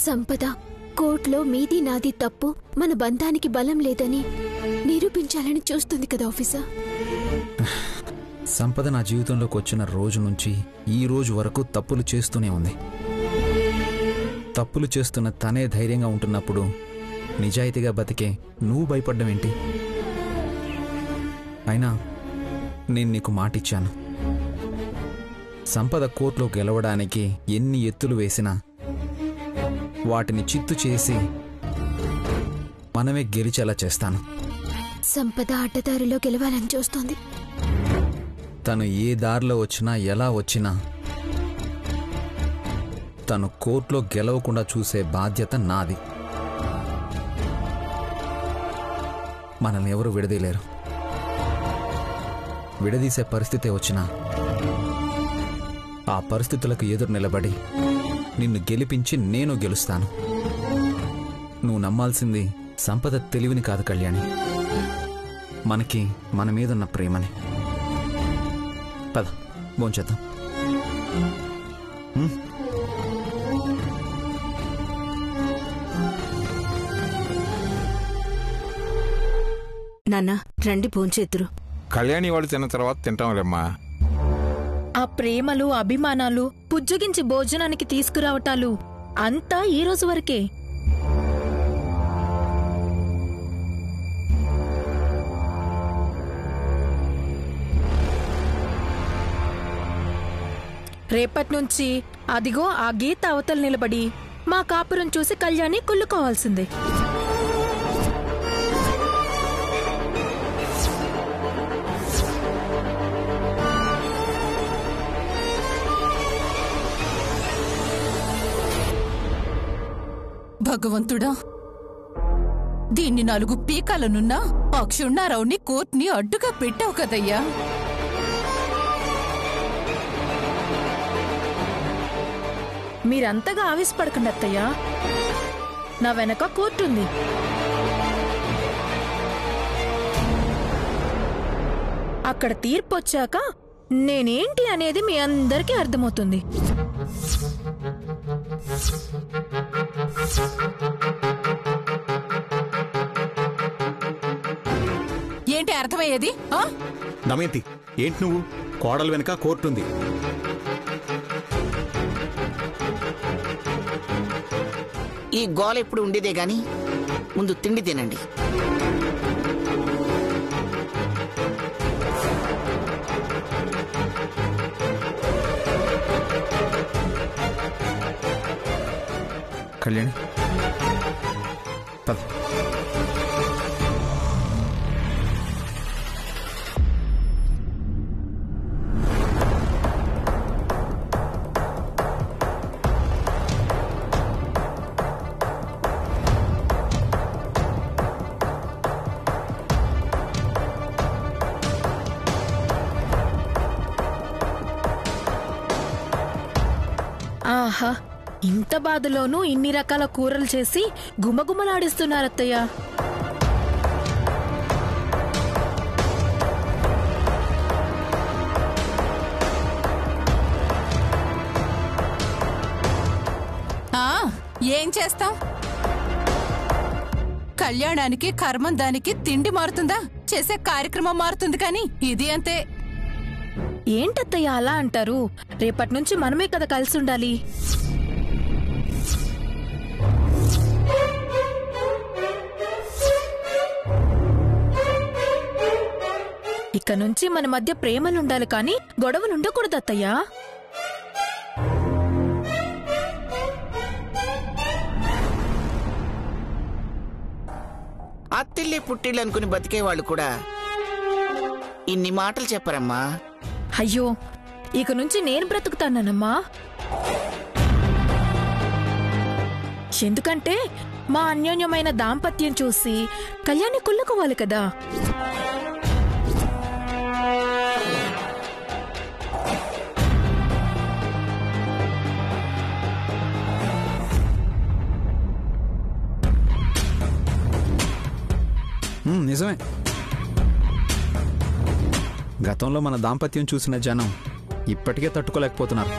సంపద కోర్టులో మీది నాది తప్పు, మన బంధానికి బలం లేదని నిరూపించాలని చూస్తుంది కదా ఆఫీసర్. సంపద నా జీవితంలోకి వచ్చిన రోజు నుంచి ఈ రోజు వరకు తప్పులు చేస్తూనే ఉంది. తప్పులు చేస్తున్న తనే ధైర్యంగా ఉంటున్నప్పుడు నిజాయితీగా బతికే నువ్వు భయపడ్డం ఏంటి? అయినా నేను నీకు మాటిచ్చాను, సంపద కోర్టులో గెలవడానికి ఎన్ని ఎత్తులు వేసినా వాటిని చిత్తు చేసి మనమే గెలిచేలా చేస్తాను. సంపద అడ్డదారిలో గెలవాలని చూస్తోంది. తను ఏ దారిలో వచ్చినా ఎలా వచ్చినా తను కోర్టులో గెలవకుండా చూసే బాధ్యత నాది. మనల్ని ఎవరు విడదీయలేరు. విడదీసే పరిస్థితే వచ్చినా ఆ పరిస్థితులకు ఎదురు నిలబడి నిన్ను గెలిపించి నేను గెలుస్తాను. నువ్వు నమ్మాల్సింది సంపద తెలివిని కాదు కళ్యాణి, మనకి మన మీదున్న ప్రేమని. పద భోంచేద్దాం. నాన్న రండి భోంచేద్దురు. కళ్యాణి వాళ్ళు తిన్న తర్వాత తింటాంలేమ్మా. ఆ ప్రేమలు అభిమానాలు పుజ్జగించి భోజనానికి తీసుకురావటాలు అంతా ఈ రోజు వరకే. రేపట్నుంచి అదిగో ఆ గీత అవతల నిలబడి మా కాపురం చూసి కళ్యాణి కుళ్ళుకోవాల్సిందే. భగవంతుడా, దీన్ని 4 పీకాలనున్నా ఆ క్షుణ్ణారావుని కోర్టుని అడ్డుగా పెట్టావు కదయ్యా. మీరంతగా ఆవేశపడకండి అత్తయ్యా, నా వెనక కోర్టుంది. అక్కడ తీర్పు వచ్చాక నేనేంటి అనేది మీ అందరికీ అర్థమవుతుంది. ఏంటి అర్థమయ్యేది? దమయంతి, ఏంటి నువ్వు? కోడలు వెనక కోర్టుంది. ఈ గోల ఎప్పుడు ఉండేదే గాని ముందు తిండి తినండి. కళ్యాణి పద. ఆహా, ఇంత బాధలోనూ ఇన్ని రకాల కూరలు చేసి గుమగుమలాడిస్తున్నారత్తయ్య. ఏం చేస్తాం? కళ్యాణానికి కర్మం దానికి తిండి మారుతుందా, చేసే కార్యక్రమం మారుతుంది. కానీ ఇది అంతే. ఏంటత్తయ్య అలా అంటారు? రేపటి మనమే కదా కలిసి ఉండాలి. ఇక నుంచి మన మధ్య ప్రేమలుండాలి కానీ గొడవలుండకూడదు అత్తయ్యా. అత్తిల్లి పుట్టిల్లు అనుకుని బతికేవాళ్ళు కూడా ఇన్ని మాటలు చెప్పరమ్మా. అయ్యో, ఇక నుంచి నేను బ్రతుకుతానమ్మా. ఎందుకంటే మా అన్యోన్యమైన దాంపత్యం చూసి కళ్యాణి కుళ్ళుకోవాలి కదా. నిజమే, గతంలో మన దాంపత్యం చూసిన జనం ఇప్పటికే తట్టుకోలేకపోతున్నారు.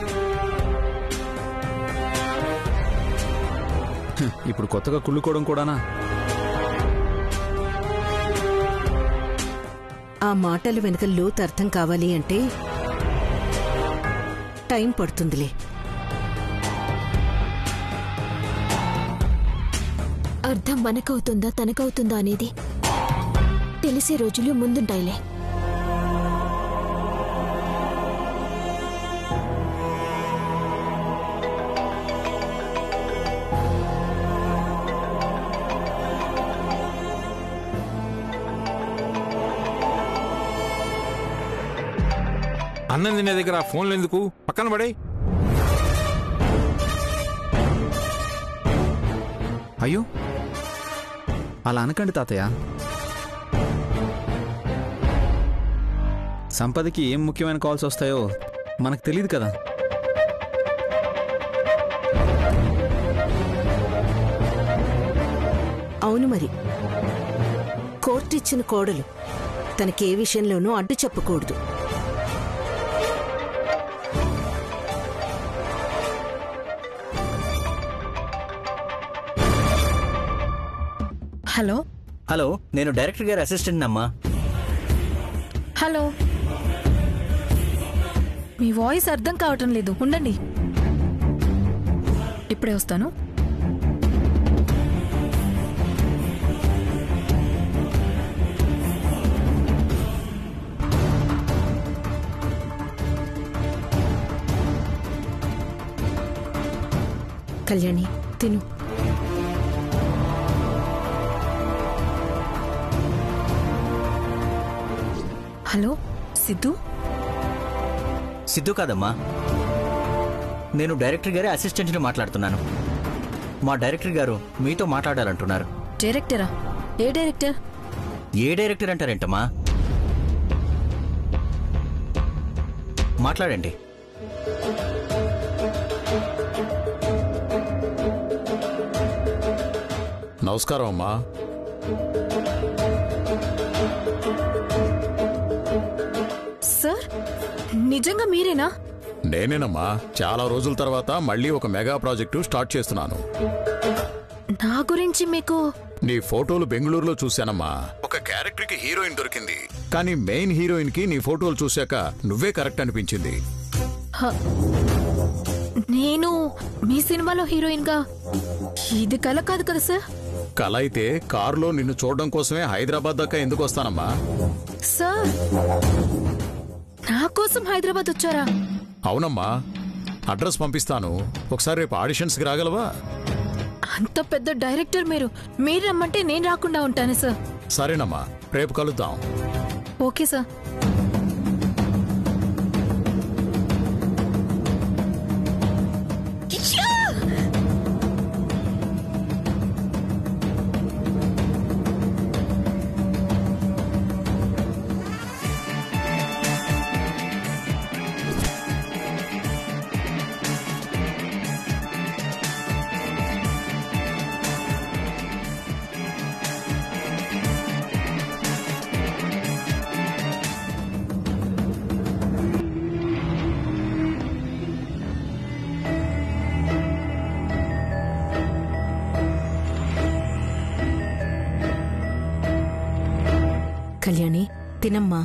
ఇప్పుడు కొత్తగా కుళ్ళుకోవడం కూడానా? ఆ మాటల వెనుక లోతు అర్థం కావాలి అంటే టైం పడుతుందిలే. అర్థం మనకవుతుందా తనకవుతుందా అనేది తెలిసే రోజులు ముందుంటాయిలే. అన్నం తినే దగ్గర ఆ ఫోన్లు ఎందుకు? పక్కన పడే. అయ్యో అలా అనకండి తాతయ్య. సంపదకి ఏం ముఖ్యమైన కాల్స్ వస్తాయో మనకు తెలియదు కదా. అవును మరి, కోర్టు ఇచ్చిన కోడలు తనకే విషయంలోనూ అడ్డు చెప్పకూడదు. హలో హలో, నేను డైరెక్టర్ గారి అసిస్టెంట్ అమ్మా. హలో, మీ వాయిస్ అర్థం కావటం లేదు, ఉండండి, ఇప్పుడే వస్తాను. కళ్యాణి తిను. హలో సిద్ధు? సిద్ధు కాదమ్మా, నేను డైరెక్టర్ గారి అసిస్టెంట్ని మాట్లాడుతున్నాను. మా డైరెక్టర్ గారు మీతో మాట్లాడాలంటున్నారు. డైరెక్టరా? ఏ డైరెక్టర్? ఏ డైరెక్టర్ అంటారేంటమ్మా? మాట్లాడండి. నమస్కారం అమ్మా. సార్, నిజంగా మీరేనా? నేనేనమ్మా. చాలా రోజుల తర్వాత మళ్ళీ ఒక మెగా ప్రాజెక్టు స్టార్ట్ చేస్తున్నాను. నా గురించి మీకు? నీ ఫోటోలు బెంగళూరులో చూశానమ్మా. ఒక క్యారెక్టర్ కి హీరోయిన్ దొరికింది, కానీ మెయిన్ హీరోయిన్ కి నీ ఫోటోలు చూశాక నువ్వే కరెక్ట్ అనిపించింది. నేను మీ సినిమాలో హీరోయిన్ గా? ఇది కల కాదు కదా సార్? కల అయితే కారులో నిన్ను చూడడం కోసమే హైదరాబాద్ దాకా ఎందుకు వస్తానమ్మా? సార్, నా కోసం హైదరాబాద్ వచ్చారా? అవునమ్మా, అడ్రస్ పంపిస్తాను. ఒకసారి రేపు ఆడిషన్స్కి రాగలవా? అంత పెద్ద డైరెక్టర్ మీరు రమ్మంటే నేను రాకుండా ఉంటాను సార్. సరేనమ్మా, రేపు కలుద్దాం. Okay sir. కళ్యాణి తినమ్మా.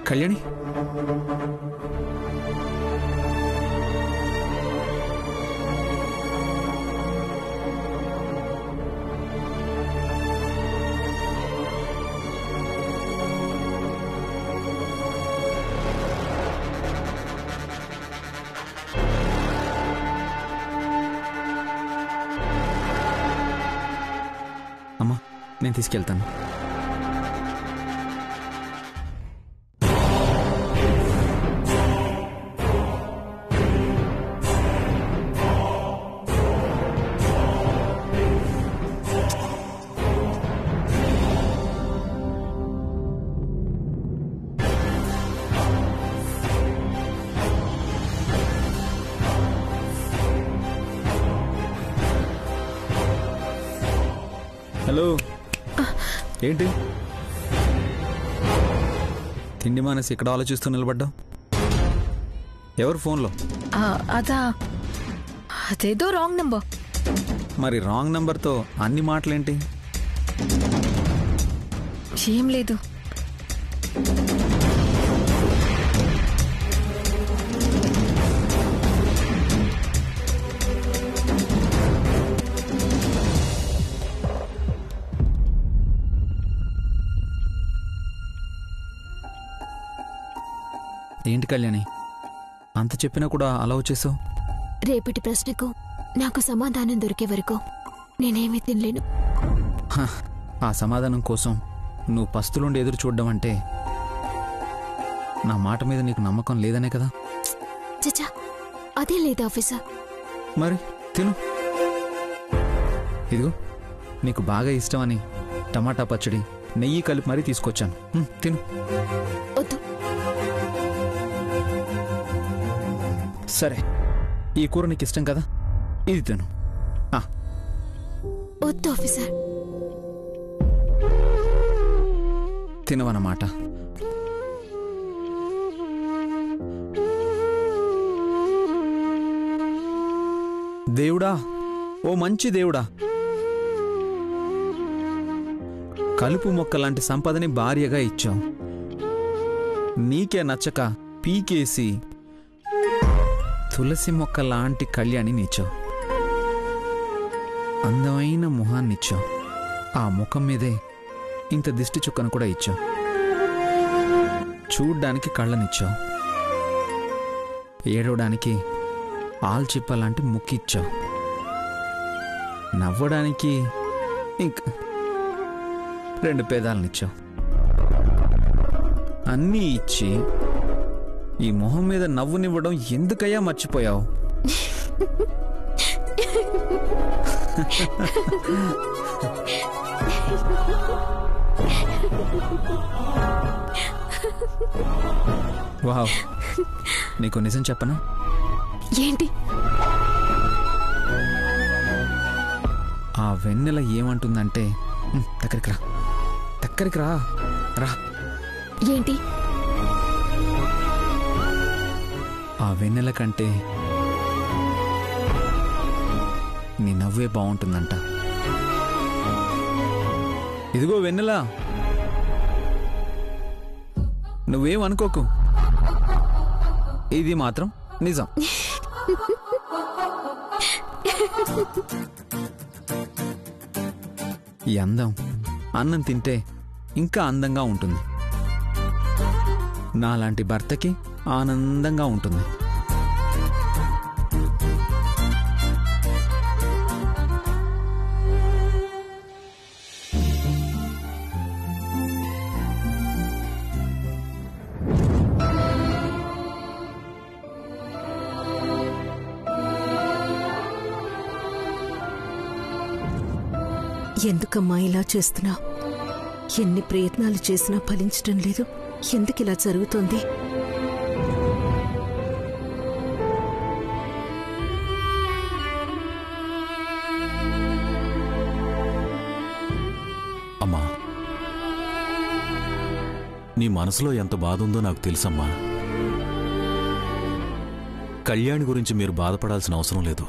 కళ్యాణి, అమ్మా నేను తీసుకెళ్తాను. హలో, ఏంటి తిండి మానేసి ఇక్కడ ఆలోచిస్తూ నిలబడ్డావు? ఎవరు ఫోన్లో? అదేదో రాంగ్ నంబర్. మరి రాంగ్ నంబర్తో అన్ని మాటలేంటి? ఏం లేదు. ఏంటి కళ్యాణి, అంత చెప్పినా కూడా అలా వచ్చేసావు? రేపటి ప్రశ్నకు నాకు సమాధానం దొరికే వరకు నేనేమీ తినలేను. ఆ సమాధానం కోసం నువ్వు పస్తులుండి ఎదురు చూడడం అంటే నా మాట మీద నీకు నమ్మకం లేదనే కదా? చచ్చా, అదే లేదు ఆఫీసర్. మరి తిను. ఇదిగో నీకు బాగా ఇష్టమని టమాటా పచ్చడి నెయ్యి కలిపి మరీ తీసుకొచ్చాను. తిను. వద్దు. సరే, ఈ కూర నీకు ఇష్టం కదా, ఇది తిను. వద్దు ఆఫీసర్. తినవన్నమాట. దేవుడా, ఓ మంచి దేవుడా, కలుపు మొక్క లాంటి సంపదని భార్యగా ఇచ్చావు. నీకే నచ్చక పీకేసి తులసి మొక్క లాంటి కళ్యాణినిచ్చావు. అందమైన మొహాన్నిచ్చావు. ఆ ముఖం మీదే ఇంత దిష్టి చుక్కను కూడా ఇచ్చావు. చూడ్డానికి కళ్ళనిచ్చావు. ఏడవడానికి ఆల్చిప్ప లాంటి ముక్కిచ్చావు. నవ్వడానికి ఇంకా 2 పేదాలనిచ్చావు. అన్నీ ఇచ్చి ఈ మొహం మీద నవ్వునివ్వడం ఎందుకయ్యా మర్చిపోయావు? వావ్, నీకు నిజం చెప్పనా? ఏంటి? ఆ వెన్నెల ఏమంటుందంటే, దగ్గరికి రా రా. ఏంటి? ఆ వెన్నెల కంటే నీ నవ్వే బాగుంటుందంట. ఇదిగో వెన్నెల, నువ్వేమనుకోకు, ఇది మాత్రం నిజం. ఈ అందం అన్నం తింటే ఇంకా అందంగా ఉంటుంది. నాలాంటి భర్తకి ఆనందంగా ఉంటుంది. ఎందుకమ్మా ఇలా చేస్తున్నా? ఎన్ని ప్రయత్నాలు చేసినా ఫలించడం లేదు. ఎందుకు ఇలా జరుగుతోంది? అమ్మా, నీ మనసులో ఎంత బాధ ఉందో నాకు తెలుసమ్మా. కళ్యాణి గురించి మీరు బాధపడాల్సిన అవసరం లేదు.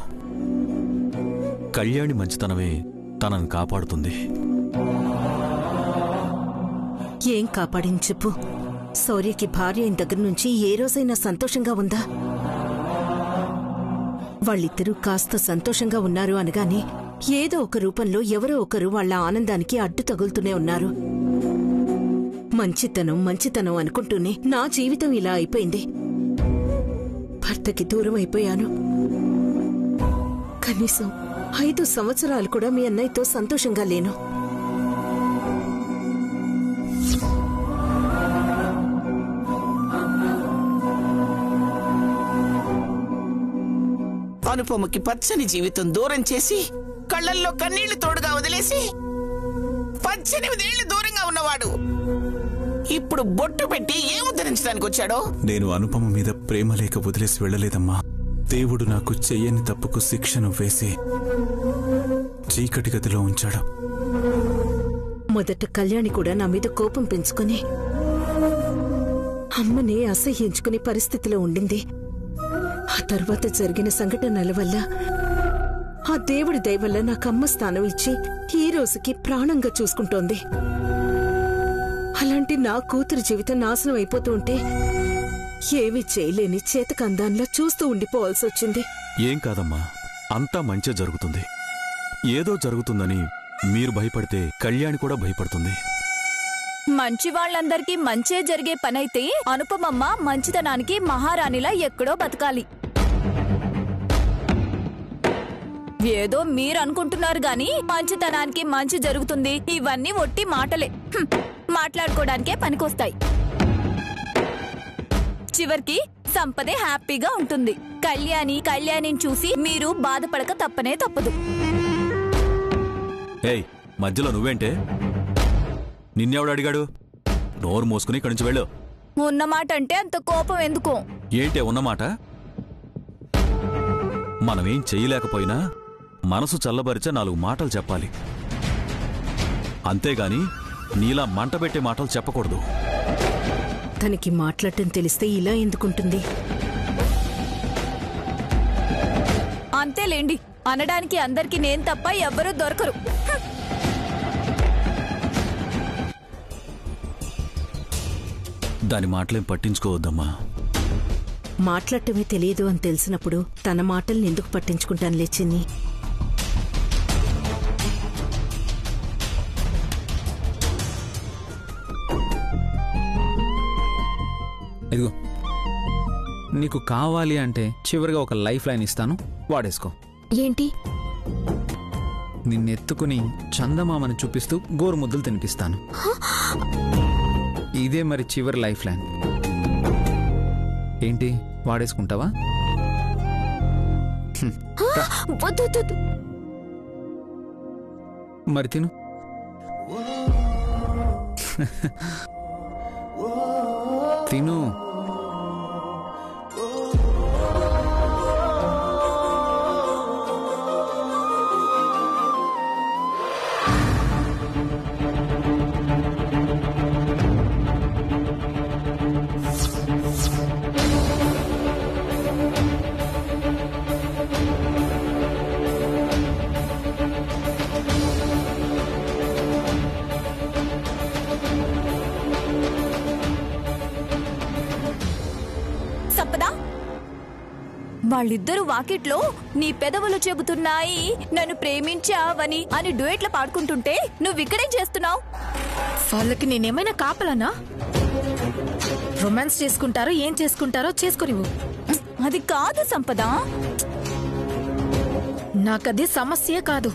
కళ్యాణి మంచితనమే తనను కాపాడుతుంది. ఏం కాపాడింది చెప్పు? శౌర్యకి భార్య అయిన దగ్గర నుంచి ఏ రోజైనా సంతోషంగా ఉందా? వాళ్ళిద్దరూ కాస్త సంతోషంగా ఉన్నారు అనగానే ఏదో ఒక రూపంలో ఎవరో ఒకరు వాళ్ళ ఆనందానికి అడ్డు తగులుతూనే ఉన్నారు. మంచితనం అనుకుంటూనే నా జీవితం ఇలా అయిపోయింది. భర్తకి దూరం అయిపోయాను. కనీసం 5 సంవత్సరాలు కూడా మీ అన్నయ్యతో సంతోషంగా లేను. అనుపమకి పచ్చని జీవితం దూరం చేసి, కళ్ళల్లో కన్నీళ్లు తోడుగా వదిలేసి 18 ఏళ్లు దూరంగా ఉన్నవాడు ఇప్పుడు బొట్టు పెట్టి ఏం ఉద్ధరించడానికి వచ్చాడో? నేను అనుపమ మీద ప్రేమ లేక వదిలేసి వెళ్ళలేదమ్మా. దేవుడు నాకు చెయ్యని తప్పుకు శిక్షను వేసి చీకటి గదిలో ఉంచాడు. మొదట కళ్యాణి కూడా నా మీద కోపం పెంచుకుని అమ్మని అసహ్యించుకునే పరిస్థితిలో ఉండింది. ఆ తర్వాత జరిగిన సంఘటనల వల్ల ఆ దేవుడి దయ వల్ల నాకు అమ్మ స్థానం ఇచ్చి ఈ రోజుకి ప్రాణంగా చూసుకుంటోంది. అలాంటి నా కూతురు జీవితం నాశనం అయిపోతూ ఉంటే ఏమీ చేయలేని చేతకందాన్లా చూస్తూ ఉండిపోవాల్సి వచ్చింది. ఏం కాదమ్మా, అంతా మంచి జరుగుతుంది. ఏదో జరుగుతుందని మీరు భయపడితే కళ్యాణి కూడా భయపడుతుంది. మంచి వాళ్ళందరికీ మంచే జరిగే పనైతే అనుపమమ్మ మంచితనానికి మహారాణిలా ఎక్కడో బతకాలి. ఏదో మీరు అనుకుంటున్నారు గాని మంచితనానికి మంచి జరుగుతుంది ఇవన్నీ ఒట్టి మాటలే. మాట్లాడుకోవడానికే పనికొస్తాయి. చివరికి సంపదే హ్యాపీగా ఉంటుంది. కళ్యాణిని చూసి మీరు బాధపడక తప్పనే తప్పదు. ఏయ్, మధ్యలో నువ్వేంటే? నిన్నెవడు అడిగాడు? నోరు మోసుకుని ఇక్కడి నుంచి వెళ్ళు. ఉన్నమాట అంటే అంత కోపం ఎందుకో? ఏంటే ఉన్నమాట? మనమేం చెయ్యలేకపోయినా మనసు చల్లబరిచే 4 మాటలు చెప్పాలి. అంతేగాని నీలా మంటబెట్టే మాటలు చెప్పకూడదు. తనకి మాట్లాడటం తెలిస్తే ఇలా ఎందుకుంటుంది? అంతేలేండి, అనడానికి అందరికి నేను తప్ప ఎవ్వరూ దొరకరు. దాని మాటలేం పట్టించుకోవద్దమ్మా. మాట్లాడటమే తెలియదు అని తెలిసినప్పుడు తన మాటల్ని ఎందుకు పట్టించుకుంటానులే చిన్ని. ఇదిగో, నీకు కావాలి అంటే చివరిగా ఒక లైఫ్ లైన్ ఇస్తాను, వాడేసుకో. ఏంటి? నిన్నెత్తుకుని చందమామని చూపిస్తూ గోరుముద్దలు తినిపిస్తాను. ఇదే మరి చివరి లైఫ్ లైన్. ఏంటి, వాడేసుకుంటావా? మరి తిను. తిను. వాళ్ళిద్దరూ వాకిట్లో నీ పెదవులు చెబుతున్నాయి నన్ను ప్రేమించావని అని డ్యూయెట్లు పాడుకుంటుంటే నువ్విక్కడేం చేస్తున్నావు? వాళ్ళకి నేనేమైనా కాపలనా? రొమాన్స్ చేసుకుంటారో ఏం చేసుకుంటారో చేసుకోనివ్వు. అది కాదు సంపద, నాకది సమస్యే కాదు.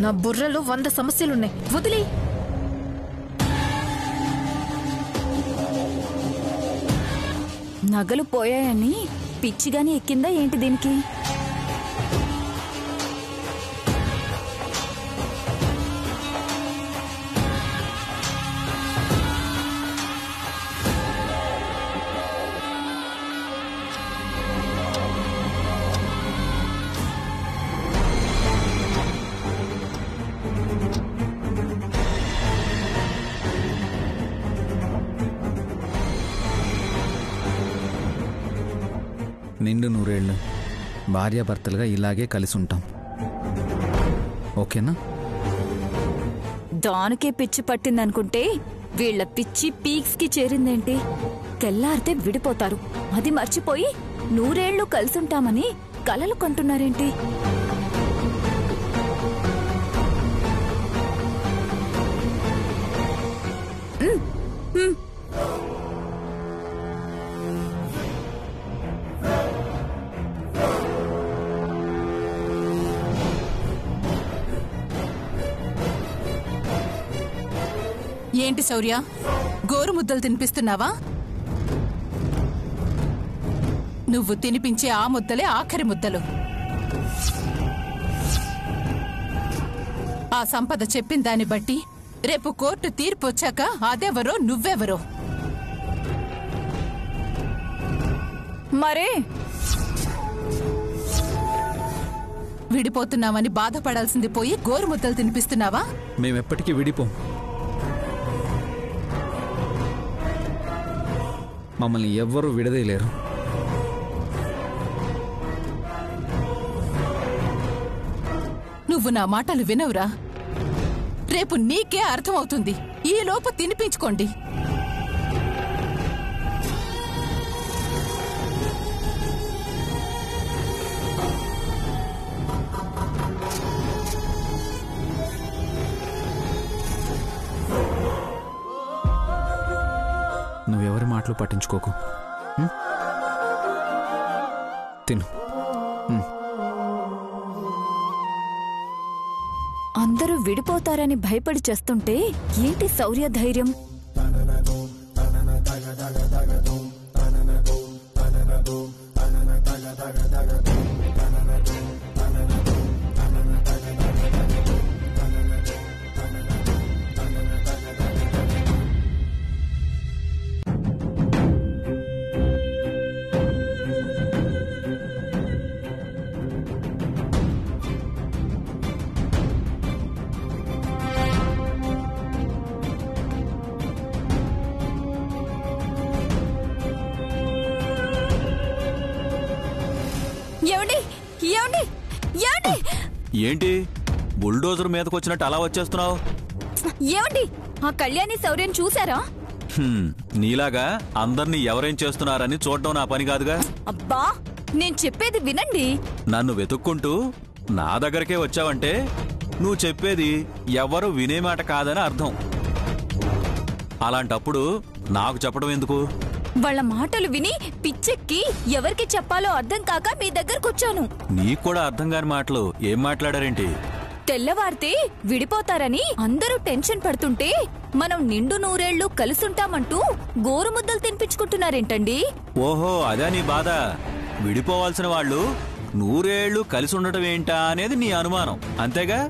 నా బుర్రలో 100 సమస్యలున్నాయి. వదిలే. నగలు పోయాయని పిచ్చిగాని ఎక్కిందా ఏంటి దీనికి? నిండు 100 ఏళ్ళు భార్యాభర్తలుగా ఇలాగే కలిసి ఉంటాం, ఓకేనా? దానికే పిచ్చి పట్టిందనుకుంటే వీళ్ల పిచ్చి పీక్స్ కి చేరిందేంటి? తెల్లారితే విడిపోతారు, అది మర్చిపోయి 100 ఏళ్ళు కలిసుంటామని కలలు కంటున్నారేంటి? ఏంటి శౌర్య, గోరు ముద్దలు తినిపిస్తున్నావా? నువ్వు తినిపించే ఆ ముద్దలే ఆఖరి ముద్దలు. ఆ సంపద చెప్పిన దాన్ని బట్టి రేపు కోర్టు తీర్పు వచ్చాక అదెవరో నువ్వెవరో. మరే విడిపోతున్నామని బాధపడాల్సింది పోయి గోరు ముద్దలు తినిపిస్తున్నావా? మేమెప్పటికీ విడిపోం. మమ్మల్ని ఎవ్వరూ విడదీయలేరు. నువ్వు నా మాటలు వినవురా? రేపు నీకే అర్థమవుతుంది. ఈ లోపు తినిపించుకోండి. నువ్వెవరి మాటలు పట్టించుకోకు. తిను. అందరూ విడిపోతారని భయపడి చేస్తుంటే ఏంటి శౌర్య ధైర్యం? ఏంటి బుల్డోజర్ మీదకొచ్చినట్టు అలా వచ్చేస్తున్నావు? ఏమండి, ఆ కళ్యాణి శౌర్యం చూసారా? నీలాగా అందర్నీ ఎవరేం చేస్తున్నారని చూడడం నా పని కాదుగా. అబ్బా, నేను చెప్పేది వినండి. నన్ను వెతుక్కుంటూ నా దగ్గరకే వచ్చావంటే నువ్వు చెప్పేది ఎవరు వినే మాట కాదని అర్థం. అలాంటప్పుడు నాకు చెప్పడం ఎందుకు? వాళ్ళ మాటలు విని పిచ్చెక్కి ఎవరికి చెప్పాలో అర్థం కాక మీ దగ్గరకొచ్చాను. నీకు కూడా అర్థం కాని మాటలు ఏం మాట్లాడారేంటి? తెల్లవారితే విడిపోతారని అందరూ టెన్షన్ పడుతుంటే మనం నిండు నూరేళ్లు కలిసుంటామంటూ గోరుముద్దలు తినిపించుకుంటున్నారేంటండి? ఓహో, అదే నీ బాధ. విడిపోవాల్సిన వాళ్ళు 100 ఏళ్లు కలిసి ఉండటం ఏంటా అనేది నీ అనుమానం, అంతేగా?